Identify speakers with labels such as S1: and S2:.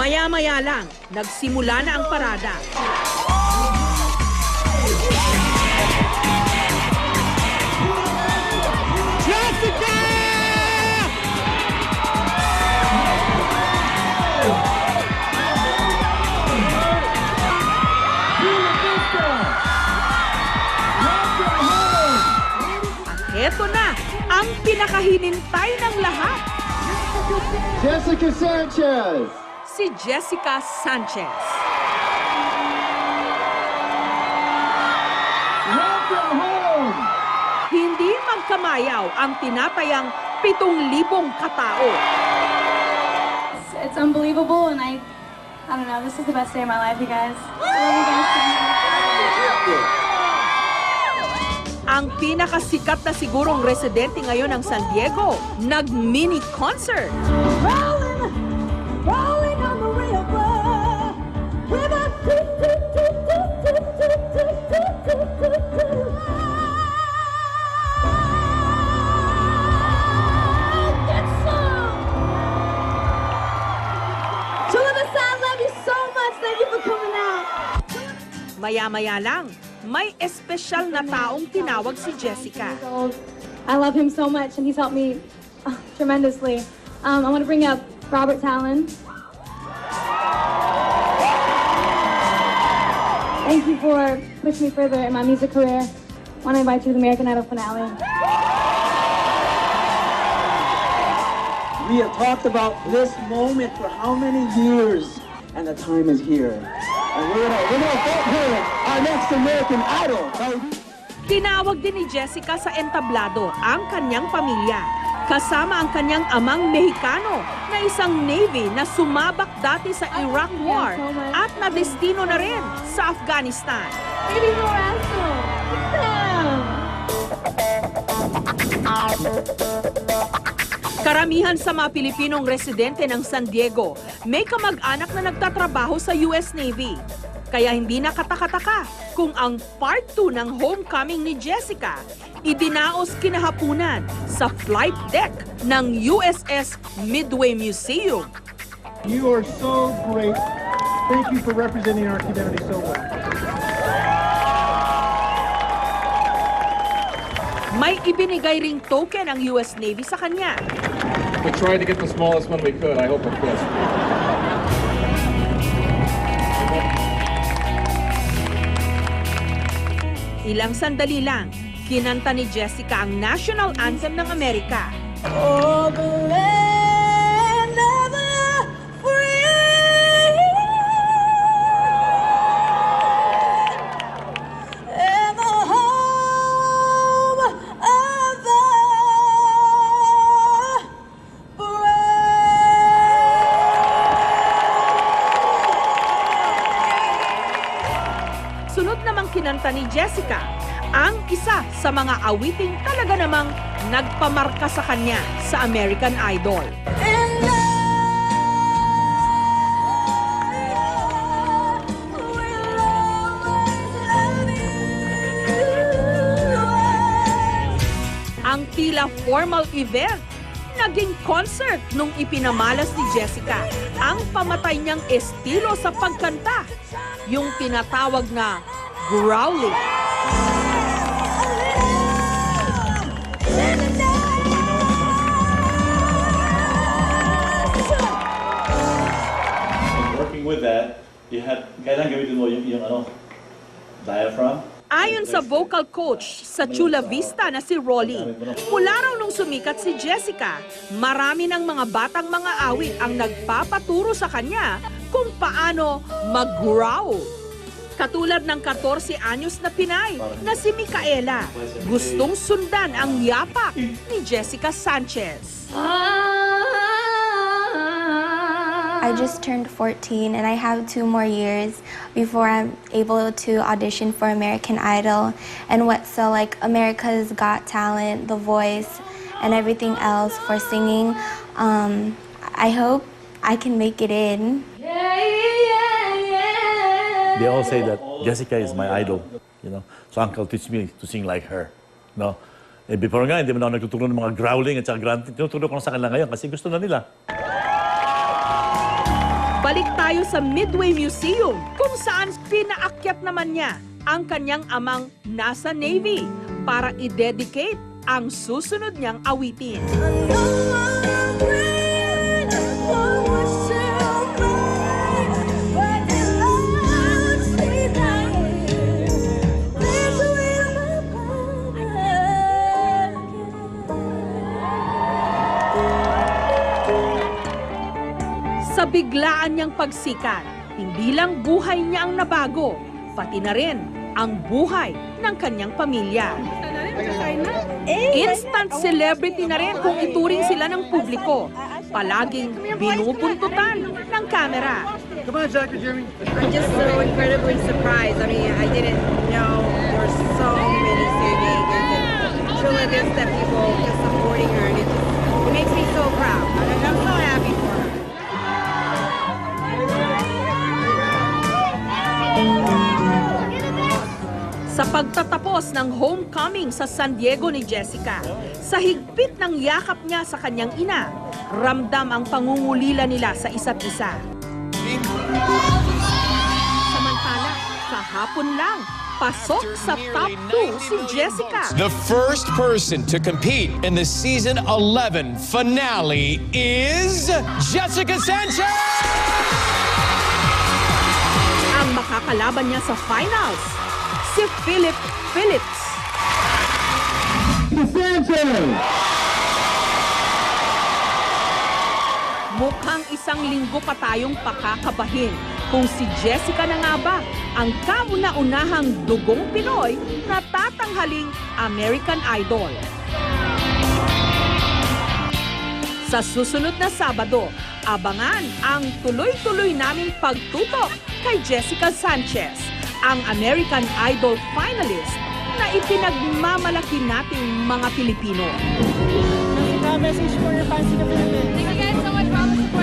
S1: Maya-maya lang, nagsimula na ang parada.
S2: Jessica!
S1: At eto na, ang pinakahinintay ng lahat,
S2: Jessica Sanchez!
S1: si Jessica Sanchez.
S2: Welcome home!
S1: Hindi magkamayaw ang tinatayang 7,000 katao.
S3: It's unbelievable, and I don't know, this is the best day of my life, you guys. I love you guys so much.
S1: Ang pinakasikat na sigurong residente ngayon ng San Diego, nag-mini concert.
S3: Rolling, rolling on the river, river, Get some! Tulip I love you so much. Thank you for coming out.
S1: Maya-maya lang, may espesyal na taong tinawag si Jessica.
S3: I love him so much, and he's helped me tremendously. I want to bring up Robert Talon. Thank you for pushing me further in my music career. I want to invite you to the American Idol finale.
S4: We have talked about this moment for how many years, and the time is here. And we're gonna vote her our next American Idol.
S1: Tinawag din ni Jessica sa entablado ang kanyang pamilya. Kasama ang kanyang amang Mexicano na isang Navy na sumabak dati sa Iraq War at nadestino na rin sa Afghanistan.
S3: Baby Lorenzo!
S1: Karamihan sa mga Pilipinong residente ng San Diego may kamag-anak na nagtatrabaho sa US Navy. Kaya hindi nakataka-taka kung ang part 2 ng homecoming ni Jessica idinaos kinahapunan sa flight deck ng USS Midway Museum.
S2: You are so great. Thank you for representing our community so well.
S1: May ibinigay ring token ang US Navy sa kanya.
S5: We tried to get the smallest one we could. I hope it fits.
S1: Ilang sandali lang, kinanta ni Jessica ang national anthem ng Amerika.
S3: Oh, the land of the free and the home of the brave.
S1: Sunod namang kinanta ni Jessica ang isa sa mga awiting talaga namang nagpamarka sa kanya sa American Idol.
S3: And
S1: Ang tila formal event, naging concert nung ipinamalas ni Jessica ang pamatay niyang estilo sa pagkanta, yung tinatawag na growling.
S6: Working with that, kailangan gamitin mo yung diaphragm.
S1: Ayon sa vocal coach sa Chula Vista na si Rolly, mula raw nung sumikat si Jessica, marami ng mga batang mga awit ang nagpapaturo sa kanya kung paano mag-growl. Katulad ng 14 anyos na Pinay na si Micaela, gustong sundan ang yapak ni Jessica Sanchez.
S7: I just turned 14 and I have 2 more years before I'm able to audition for American Idol and what's so like America's Got Talent, The Voice, and everything else for singing. I hope I can make it in.
S8: They all say that Jessica is my idol, you know. So Uncle teach me to sing like her, no. Eh, before nga, hindi mo na ako nagtuturo ng mga growling at saka grunting. Tinuturo ko lang sa kanila ngayon kasi gusto na nila.
S1: Balik tayo sa Midway Museum kung saan pinaakyat naman niya ang kanyang amang nasa Navy para i-dedicate ang susunod niyang awitin. Sa biglaan niyang pagsikat, hindi lang buhay niya ang nabago, pati na rin ang buhay ng kanyang pamilya. Instant celebrity na rin kung ituring sila ng publiko. Palaging binubuntutan ng kamera.
S2: Come on, Zach and Jeremy.
S9: I'm just so incredibly surprised. I mean, I didn't know there were so many San Diegans and Chula Vista people just supporting her, and it makes me so proud. I'm so happy for her.
S1: Sa pagtatapos ng homecoming sa San Diego ni Jessica, sa higpit ng yakap niya sa kanyang ina, ramdam ang pangungulila nila sa isa't isa. Samantala, kahapon lang, pasok sa top 2 si Jessica.
S10: The first person to compete in the season 11 finale is Jessica Sanchez!
S1: Ang makakalaban niya sa finals, si Philip Phillips. Mukhang isang linggo pa tayong pakakabahin kung si Jessica na nga ba ang kauna-unahang dugong Pinoy na tatanghaling American Idol. Sa susunod na Sabado, abangan ang tuloy-tuloy naming pagtutok kay Jessica Sanchez, ang American Idol finalist na ipinagmamalaki nating mga Pilipino.
S3: Thank you guys so much for all the support.